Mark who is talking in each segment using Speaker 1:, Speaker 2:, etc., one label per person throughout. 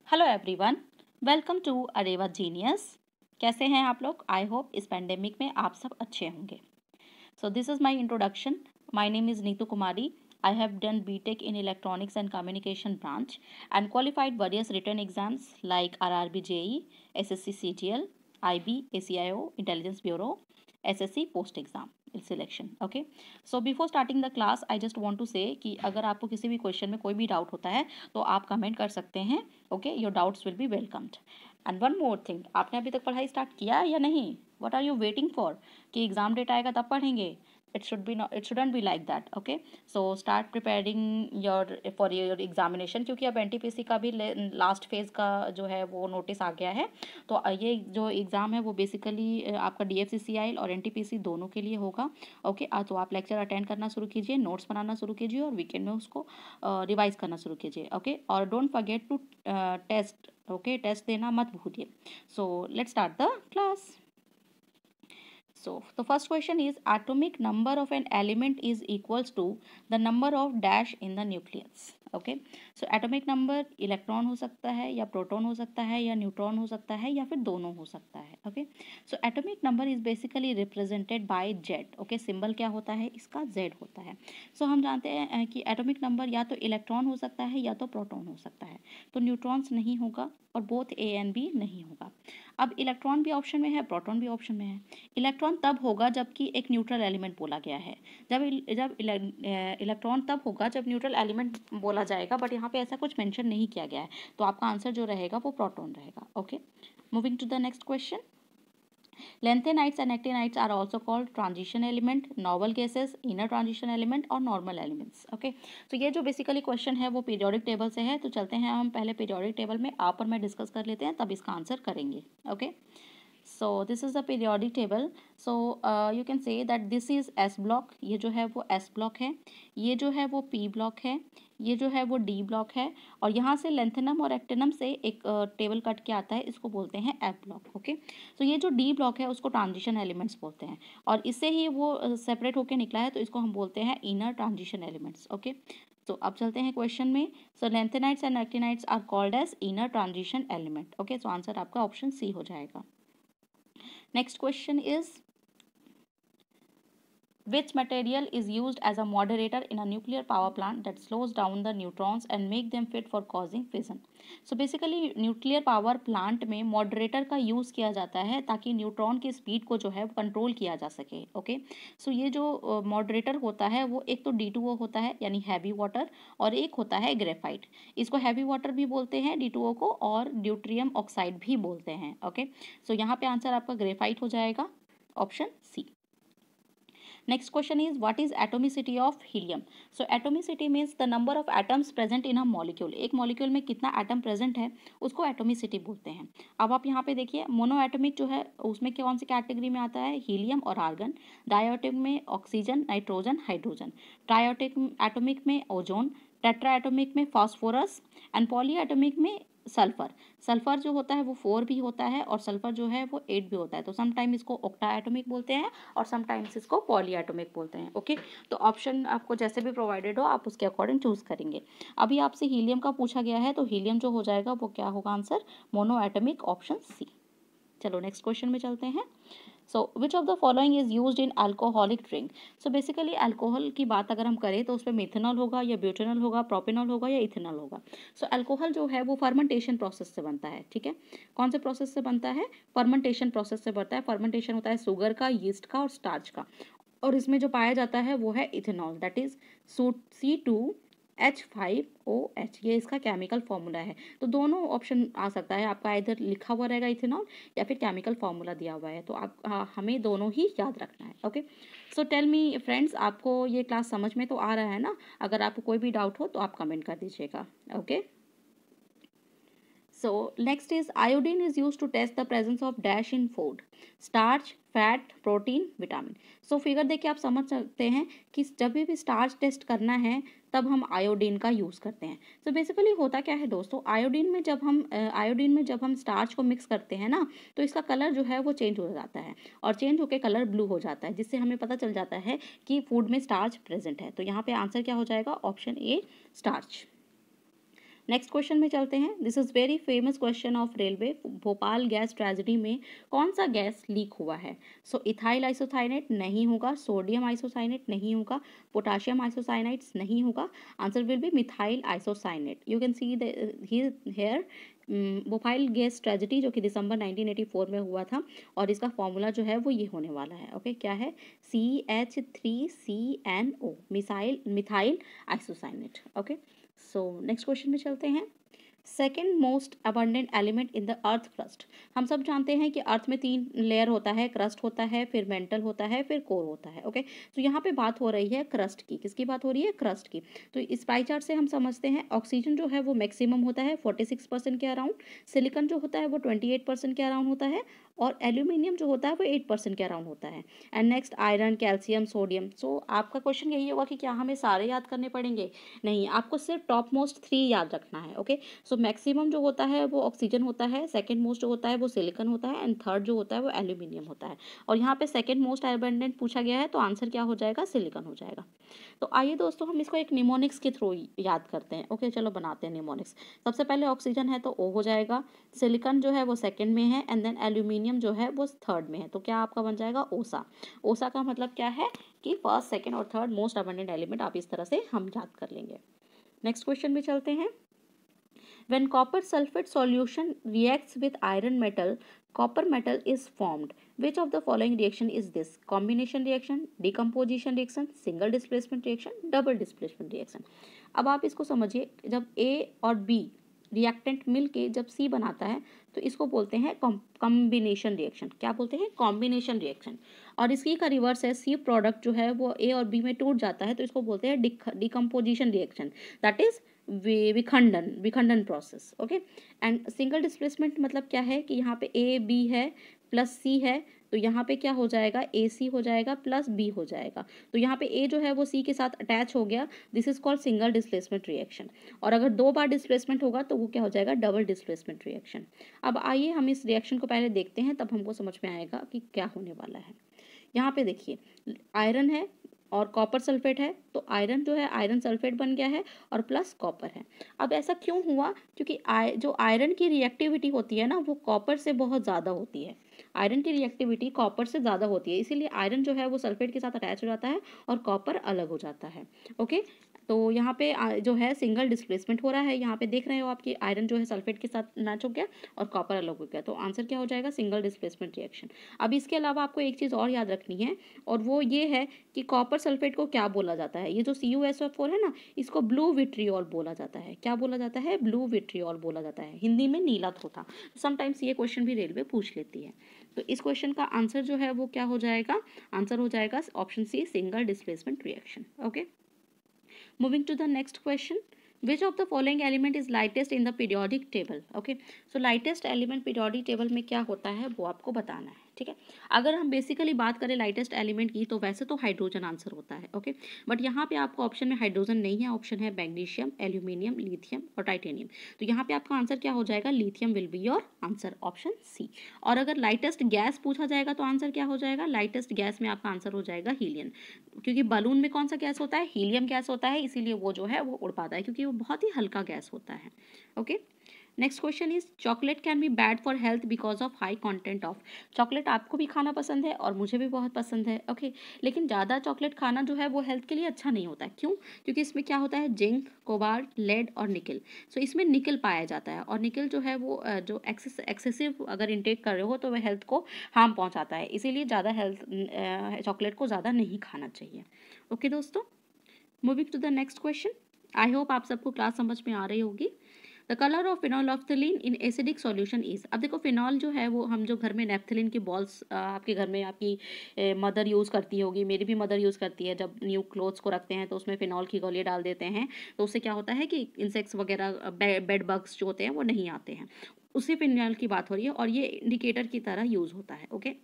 Speaker 1: Hello everyone, welcome to Areva Genius. कैसे हैं आप लोग? आई होप इस पेंडेमिक में आप सब अच्छे होंगे। So this is my introduction. My name is Neetu Kumari. I have done BTech in Electronics and Communication branch and qualified various written exams like RRB JEE, SSC CGL, IB, ACIO, Intelligence Bureau, SSC post exam selection. Okay. So before starting the class, I just want to say कि अगर आपको किसी भी question में कोई भी doubt होता है तो आप कमेंट कर सकते हैं. Okay, your doubts will be welcomed. And one more thing, आपने अभी तक पढ़ाई स्टार्ट किया या नहीं? What are you waiting for? कि एग्जाम डेट आएगा तब पढ़ेंगे? It shouldn't be like that. Okay, so start preparing for your examination, क्योंकि अब NTPC का भी लास्ट फेज का जो है वो नोटिस आ गया है. तो ये जो एग्ज़ाम है वो बेसिकली आपका DFCCIL और NTPC दोनों के लिए होगा. ओके, तो आप लेक्चर अटेंड करना शुरू कीजिए, नोट्स बनाना शुरू कीजिए और वीकेंड में उसको रिवाइज करना शुरू कीजिए. ओके, और don't forget to test. Okay, test देना मत भूलिए. So let's start the class. So the first question is, atomic number of an element is equals to the number of dash in the nucleus. Okay, so atomic number electron हो सकता है या proton हो सकता है या neutron हो सकता है या फिर दोनों हो सकता है. Okay, so atomic number is basically represented by Z. Okay, symbol क्या होता है इसका? जेड होता है. सो हम जानते हैं कि एटॉमिक नंबर या तो इलेक्ट्रॉन हो सकता है या तो प्रोटॉन हो सकता है. तो न्यूट्रॉन्स नहीं होगा और बोथ ए एंड बी नहीं होगा. अब इलेक्ट्रॉन भी ऑप्शन में है, प्रोटॉन भी ऑप्शन में है. इलेक्ट्रॉन तब होगा जबकि एक न्यूट्रल एलिमेंट बोला गया है. जब इलेक्ट्रॉन तब होगा जब न्यूट्रल एलिमेंट बोला जाएगा, बट यहाँ पे ऐसा कुछ मेंशन नहीं किया गया है. तो आपका आंसर जो रहेगा वो प्रोटॉन रहेगा. Okay, moving to the next question. Lanthanides and actinides are also called transition element, noble gases, inner transition element और normal elements. Okay, तो ये जो बेसिकली क्वेश्चन है वो पीरियोडिक टेबल से है. तो चलते हैं हम पहले पीरियोडिक टेबल में आप और मैं डिस्कस कर लेते हैं, तब इसका आंसर करेंगे. Okay, so this is the periodic table. So you can say that this is S block. ये जो है वो S block है, ये जो है वो P block है, ये जो है वो D block है, और यहाँ से लेंथेनम और एक्टिनम से एक टेबल कट के आता है, इसको बोलते हैं F block. ओके, तो ये जो D block है उसको ट्रांजिशन एलिमेंट्स बोलते हैं और इससे ही वो सेपरेट होके निकला है, तो इसको हम बोलते हैं इनर ट्रांजिशन एलिमेंट्स. ओके, तो अब चलते हैं क्वेश्चन में. So lanthanides and actinides are called as inner transition element. Okay, so answer आपका ऑप्शन सी हो जाएगा. Next question is, which material is used as a moderator in a nuclear power plant that slows down the neutrons and make them fit for causing fission? So basically nuclear power plant में moderator का use किया जाता है ताकि neutron की speed को जो है कंट्रोल किया जा सके. ओके, सो ये जो मॉडरेटर होता है वो एक तो D2O होता है यानी हैवी वाटर, और एक होता है ग्रेफाइट. इसको हैवी वाटर भी बोलते हैं D2O को, और ड्यूट्रियम ऑक्साइड भी बोलते हैं. ओके, सो यहाँ पे आंसर आपका ग्रेफाइट हो जाएगा, option C. Next question is, what is atomicity of helium? So atomicity means the number of atoms present in a molecule. एक molecule में कितना atom present है उसको atomicity बोलते हैं. अब आप यहाँ पे देखिए, मोनोएटमिक जो है उसमें कौन सी कैटेगरी में आता है? हीलियम और आर्गन. डायटोमिक में oxygen, nitrogen, hydrogen. Triatomic atomic में ओजोन. टेट्रा एटोमिक में फास्फोरस. एंड पॉली एटोमिक में सल्फर. सल्फर जो होता है वो 4 भी होता है और सल्फर जो है वो 8 भी होता है. तो समटाइम इसको ऑक्टा एटोमिक बोलते हैं और समटाइम्स इसको पॉली एटोमिक बोलते हैं. ओके, तो ऑप्शन आपको जैसे भी प्रोवाइडेड हो आप उसके अकॉर्डिंग चूज करेंगे. अभी आपसे हीलियम का पूछा गया है, तो हीलियम जो हो जाएगा वो क्या होगा answer? Monoatomic, option C. चलो नेक्स्ट क्वेश्चन में चलते हैं. So which of the following is used in alcoholic drink? So basically alcohol की बात अगर हम करें तो उसमें मिथेनॉल होगा या ब्यूटेनॉल होगा, प्रोपेनॉल होगा या इथेनॉल होगा. सो अल्कोहल जो है वो फर्मेंटेशन प्रोसेस से बनता है. ठीक है, कौन से प्रोसेस से बनता है? फर्मेंटेशन प्रोसेस से बनता है. फर्मेंटेशन होता है शुगर का, यीस्ट का और स्टार्च का, और इसमें जो पाया जाता है वो है इथेनॉल, दैट इज C2H5OH. ये इसका केमिकल फॉर्मूला है. तो दोनों ऑप्शन आ सकता है आपका, इधर लिखा हुआ रहेगा इथेनॉल या फिर केमिकल फॉर्मूला दिया हुआ है. तो आप हमें दोनों ही याद रखना है. Okay, so tell me friends, आपको ये क्लास समझ में तो आ रहा है ना? अगर आपको कोई भी डाउट हो तो आप कमेंट कर दीजिएगा. Okay, so next is, iodine is used to test the presence of dash in food: starch, fat, protein, vitamin. So figure देख के आप समझ सकते हैं कि जब भी स्टार्च टेस्ट करना है तब हम आयोडीन का यूज़ करते हैं. सो बेसिकली होता क्या है दोस्तों, आयोडीन में जब हम स्टार्च को मिक्स करते हैं ना, तो इसका कलर जो है वो चेंज हो जाता है और चेंज होकर कलर ब्लू हो जाता है, जिससे हमें पता चल जाता है कि फूड में स्टार्च प्रेजेंट है. तो यहाँ पे आंसर क्या हो जाएगा? Option A, starch. Next question में चलते हैं। This is very famous question of railway. Bhopal gas tragedy में कौन सा गैस लीक हुआ है? सो इथाइल आइसोसाइनेट नहीं होगा, सोडियम आइसोसाइनेट नहीं होगा, पोटाशियम आइसोसाइनाइड्स नहीं होगा। Answer will be methyl isocyanate. You can see here Bhopal gas tragedy जो कि दिसंबर 1984 में हुआ था, और इसका फॉर्मूला जो है वो ये होने वाला है। ओके क्या है? CH3CNO, methyl isocyanate. Okay so next question में चलते हैं। Second most abundant element in the earth crust. हम सब जानते हैं कि अर्थ में 3 लेयर होता है, क्रस्ट होता है, फिर मेंटल होता है, फिर कोर होता है। ओके तो यहाँ पे बात हो रही है क्रस्ट की। किसकी बात हो रही है? क्रस्ट की। तो इस पाई चार्ट से हम समझते हैं ऑक्सीजन जो है वो मैक्सिमम होता है 46% के अराउंड, सिलिकॉन जो होता है वो 28% के अराउंड होता है, और एल्यूमिनियम जो होता है वो 8% के अराउंड होता है। And next iron, calcium, sodium. So आपका क्वेश्चन यही होगा कि क्या हमें सारे याद करने पड़ेंगे? नहीं, आपको सिर्फ टॉप मोस्ट 3 याद रखना है। ओके सो मैक्सिमम जो होता है वो ऑक्सीजन होता है, सेकंड मोस्ट जो होता है वो सिलिकॉन होता है, एंड थर्ड जो होता है वो एल्यूमिनियम होता है। और यहाँ पे सेकंड मोस्ट अबंडेंट पूछा गया है, तो आंसर क्या हो जाएगा? सिलिकॉन हो जाएगा। तो आइए दोस्तों हम इसको एक निमोनिक्स के थ्रू याद करते हैं। ओके चलो बनाते हैं निमोनिक्स। सबसे पहले ऑक्सीजन है तो O हो जाएगा, सिलिकॉन जो है वो सेकंड में है, एंड देन एल्यूमिनियम जो है वो थर्ड में है। तो क्या आपका बन जाएगा? ओसा। ओसा का मतलब क्या है कि फर्स्ट, सेकंड और थर्ड मोस्ट अबंडेंट एलिमेंट आप इस तरह से हम याद कर लेंगे। नेक्स्ट क्वेश्चन में चलते हैं। When copper sulfate solution reacts with iron metal, copper metal is formed. Which of the following reaction is this? Combination reaction, decomposition reaction, single displacement reaction, double displacement reaction. अब आप इसको समझिए, जब A और B reactant मिल के जब C बनाता है तो इसको बोलते हैं कॉम्बिनेशन रिएक्शन। क्या बोलते हैं? Combination reaction. और इसी का रिवर्स है, C प्रोडक्ट जो है वो A और B में टूट जाता है तो इसको बोलते हैं डिकम्पोजिशन रिएक्शन, दैट इज विखंडन process. Okay and single displacement मतलब क्या है कि यहाँ पे A B है प्लस C है, तो यहाँ पे क्या हो जाएगा? AC हो जाएगा प्लस B हो जाएगा। तो यहाँ पे A जो है वो C के साथ अटैच हो गया, this is called single displacement reaction. और अगर 2 बार डिस्प्लेसमेंट होगा तो वो क्या हो जाएगा? Double displacement reaction. अब आइए हम इस रिएक्शन को पहले देखते हैं, तब हमको समझ में आएगा कि क्या होने वाला है। यहाँ पे देखिए आयरन है और कॉपर सल्फेट है, तो आयरन जो है आयरन सल्फेट बन गया है और प्लस कॉपर है। अब ऐसा क्यों हुआ? क्योंकि जो आयरन की रिएक्टिविटी होती है ना वो कॉपर से बहुत ज़्यादा होती है। आयरन की रिएक्टिविटी कॉपर से ज़्यादा होती है, इसीलिए आयरन जो है वो सल्फेट के साथ अटैच हो जाता है और कॉपर अलग हो जाता है। ओके तो यहाँ पे जो है सिंगल डिस्प्लेसमेंट हो रहा है। यहाँ पे देख रहे हो आपकी आयरन जो है सल्फेट के साथ मैच हो गया और कॉपर अलग हो गया, तो आंसर क्या हो जाएगा? Single displacement reaction. अब इसके अलावा आपको एक चीज़ और याद रखनी है, और वो ये है कि कॉपर सल्फेट को क्या बोला जाता है? ये जो CuSO4 है ना, इसको ब्लू विट्रियोल बोला जाता है। क्या बोला जाता है? ब्लू विट्रियोल बोला जाता है, हिंदी में नीला धोता। समटाइम्स ये क्वेश्चन भी रेलवे पूछ लेती है। तो इस क्वेश्चन का आंसर जो है वो क्या हो जाएगा? आंसर हो जाएगा option C, single displacement reaction. Okay moving to the next question. Which of the following element is lightest in the periodic table? Okay so lightest element periodic table में क्या होता है वो आपको बताना है। ठीक है, अगर हम बेसिकली बात करें लाइटेस्ट एलिमेंट की तो वैसे तो हाइड्रोजन आंसर होता है। ओके बट यहाँ पे आपको ऑप्शन में हाइड्रोजन नहीं है, ऑप्शन है मैग्नीशियम, एल्यूमिनियम, लिथियम और टाइटेनियम। तो यहाँ पे आपका आंसर क्या हो जाएगा? Lithium will be your answer, option C। और अगर लाइटेस्ट गैस पूछा जाएगा तो आंसर क्या हो जाएगा? लाइटेस्ट गैस में आपका आंसर हो जाएगा हीलियम, क्योंकि बलून में कौन सा गैस होता है? हीलियम गैस होता है, इसीलिए वो जो है वो उड़ पाता है क्योंकि वो बहुत ही हल्का गैस होता है। Okay next question is chocolate can be bad for health because of high content of. Chocolate आपको भी खाना पसंद है और मुझे भी बहुत पसंद है। ओके लेकिन ज़्यादा चॉकलेट खाना जो है वो हेल्थ के लिए अच्छा नहीं होता है। क्यों? क्योंकि इसमें क्या होता है? जिंक, कोबाल्ट, लेड और निकल। सो इसमें निकल पाया जाता है, और निकल जो है वो जो एक्सेसिव अगर इंटेक कर रहे हो तो वह हेल्थ को हार्म पहुँचाता है, इसीलिए ज़्यादा हेल्थ चॉकलेट को ज़्यादा नहीं खाना चाहिए। ओके दोस्तों moving to the next question. I hope आप सबको क्लास समझ में आ रही होगी। The colour of phenolphthalein in acidic solution is. अब देखो फिनॉल जो है वो हम जो घर में नेफ्थलीन की बॉल्स आपके घर में आपकी मदर यूज़ करती होगी, मेरी भी मदर यूज़ करती है। जब न्यू क्लोथ्स को रखते हैं तो उसमें फिनॉल की गोलियां डाल देते हैं, तो उससे क्या होता है कि इंसेक्ट्स वगैरह बेड बग्स जो होते हैं वो नहीं आते हैं। उसी फिनॉल की बात हो रही है और ये इंडिकेटर की तरह यूज़ होता है। ओके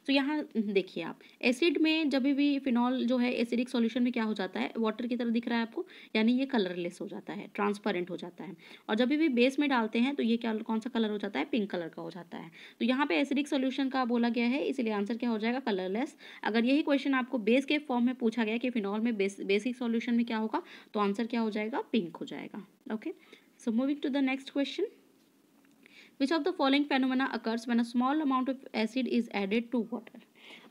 Speaker 1: तो यहाँ देखिए आप, एसिड में जब भी फिनॉल जो है एसिडिक सॉल्यूशन में क्या हो जाता है, वाटर की तरह दिख रहा है आपको, यानी ये कलरलेस हो जाता है, ट्रांसपेरेंट हो जाता है। और जब भी बेस में डालते हैं तो ये क्या, कौन सा कलर हो जाता है, पिंक कलर का हो जाता है। तो यहाँ पे एसिडिक सॉल्यूशन का बोला गया है, इसलिए आंसर क्या हो जाएगा, कलरलेस। अगर यही क्वेश्चन आपको बेस के फॉर्म में पूछा गया कि फिनॉल में बेसिक सॉल्यूशन में क्या होगा, तो आंसर क्या हो जाएगा, पिंक हो जाएगा। Okay, so moving to the next question. Which of the following phenomena occurs when a small amount of acid is added to water?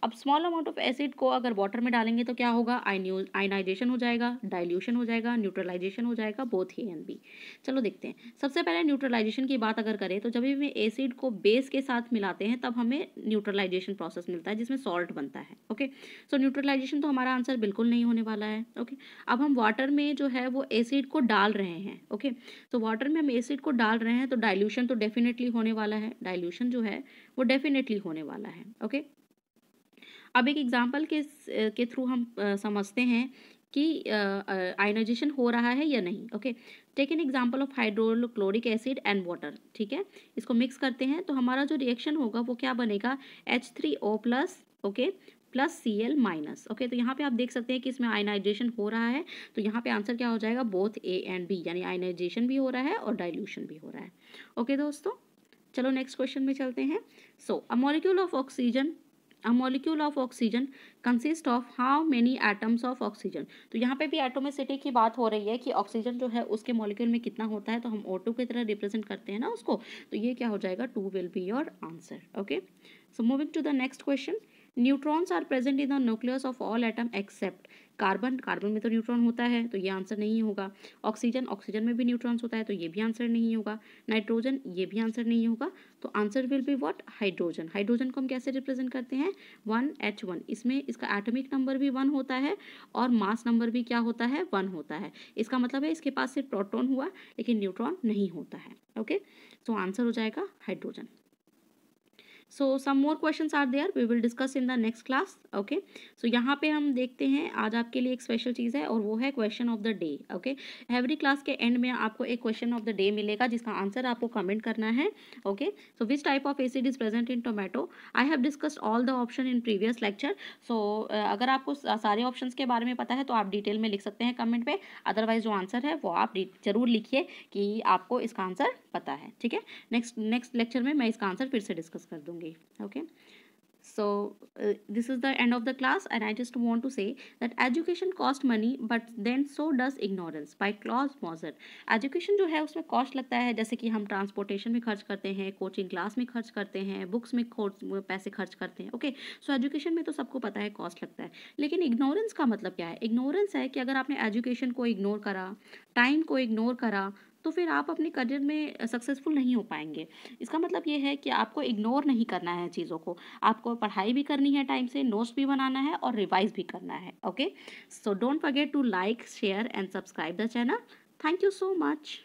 Speaker 1: अब स्मॉल अमाउंट ऑफ एसिड को अगर वाटर में डालेंगे तो क्या होगा, आयनाइजेशन हो जाएगा, डाइल्यूशन हो जाएगा, न्यूट्रलाइजेशन हो जाएगा, बोथ ए एंड बी। चलो देखते हैं। सबसे पहले न्यूट्रलाइजेशन की बात अगर करें तो जब भी एसिड को बेस के साथ मिलाते हैं तब हमें न्यूट्रलाइजेशन प्रोसेस मिलता है जिसमें सॉल्ट बनता है। ओके, सो न्यूट्रलाइजेशन तो हमारा आंसर बिल्कुल नहीं होने वाला है। ओके, अब हम वाटर में जो है वो एसिड को डाल रहे हैं। ओके, तो वाटर में हम एसिड को डाल रहे हैं तो डाइल्यूशन तो डेफिनेटली होने वाला है, डाइल्यूशन जो है वो डेफिनेटली होने वाला है। ओके, अब एक एग्जाम्पल के थ्रू हम समझते हैं कि आयनाइजेशन हो रहा है या नहीं। Okay, take an example of hydrochloric acid and water. ठीक है, इसको मिक्स करते हैं तो हमारा जो रिएक्शन होगा वो क्या बनेगा, H3O+, okay, plus Cl minus. Okay, तो यहाँ पे आप देख सकते हैं कि इसमें आयनाइजेशन हो रहा है, तो यहाँ पे आंसर क्या हो जाएगा, बोथ ए एंड बी, यानी आयनाइजेशन भी हो रहा है और डाइल्यूशन भी हो रहा है। ओके दोस्तों, चलो नेक्स्ट क्वेश्चन में चलते हैं। सो अ molecule of oxygen consists of how many atoms of oxygen? तो यहाँ पे भी एटोमिसिटी की बात हो रही है कि ऑक्सीजन जो है उसके मॉलिक्यूल में कितना होता है, तो हम O2 की तरह रिप्रेजेंट करते हैं ना उसको, तो ये क्या हो जाएगा, 2 will be your answer. Okay, so moving to the next question. Neutrons are present in the nucleus of all atom except carbon. Carbon में तो न्यूट्रॉन होता है, तो ये आंसर नहीं होगा। ऑक्सीजन, ऑक्सीजन में भी न्यूट्रॉन्स होता है, तो ये भी आंसर नहीं होगा। नाइट्रोजन, ये भी आंसर नहीं होगा। तो answer will be what, hydrogen. Hydrogen को हम कैसे रिप्रेजेंट करते हैं, 1H1। इसमें इसका एटॉमिक नंबर भी 1 होता है और मास नंबर भी क्या होता है, 1 होता है। इसका मतलब है इसके पास सिर्फ प्रोटॉन हुआ लेकिन न्यूट्रॉन नहीं होता है। ओके, सो आंसर हो जाएगा hydrogen. So some more questions are there, we will discuss in the next class. Okay, so यहाँ पे हम देखते हैं आज आपके लिए एक स्पेशल चीज़ है और वो है question of the day. Okay, every class के एंड में आपको एक क्वेश्चन ऑफ द डे मिलेगा जिसका आंसर आपको कमेंट करना है। Okay, so which type of acid is present in tomato? I have discussed all the option in previous lecture. So अगर आपको सारे ऑप्शन के बारे में पता है तो आप डिटेल में लिख सकते हैं कमेंट पे, अदरवाइज जो आंसर है वो आप जरूर लिखिए कि आपको इसका आंसर पता है। ठीक है, नेक्स्ट लेक्चर में मैं इसका आंसर फिर से डिस्कस कर दूंगी। Okay, so this is the end of the class and I just want to say that education cost money but then so does ignorance by Klaus Moser। Education जो है उसमें कॉस्ट लगता है, जैसे कि हम ट्रांसपोर्टेशन में खर्च करते हैं, कोचिंग क्लास में खर्च करते हैं, बुक्स में पैसे खर्च करते हैं। ओके, सो एजुकेशन में तो सबको पता है कॉस्ट लगता है, लेकिन इग्नोरेंस का मतलब क्या है? इग्नोरेंस है कि अगर आपने एजुकेशन को इग्नोर करा, टाइम को इग्नोर करा, तो फिर आप अपने करियर में सक्सेसफुल नहीं हो पाएंगे। इसका मतलब ये है कि आपको इग्नोर नहीं करना है चीज़ों को, आपको पढ़ाई भी करनी है, टाइम से नोट्स भी बनाना है और रिवाइज भी करना है। Okay, so don't forget to like, share and subscribe the channel. Thank you so much.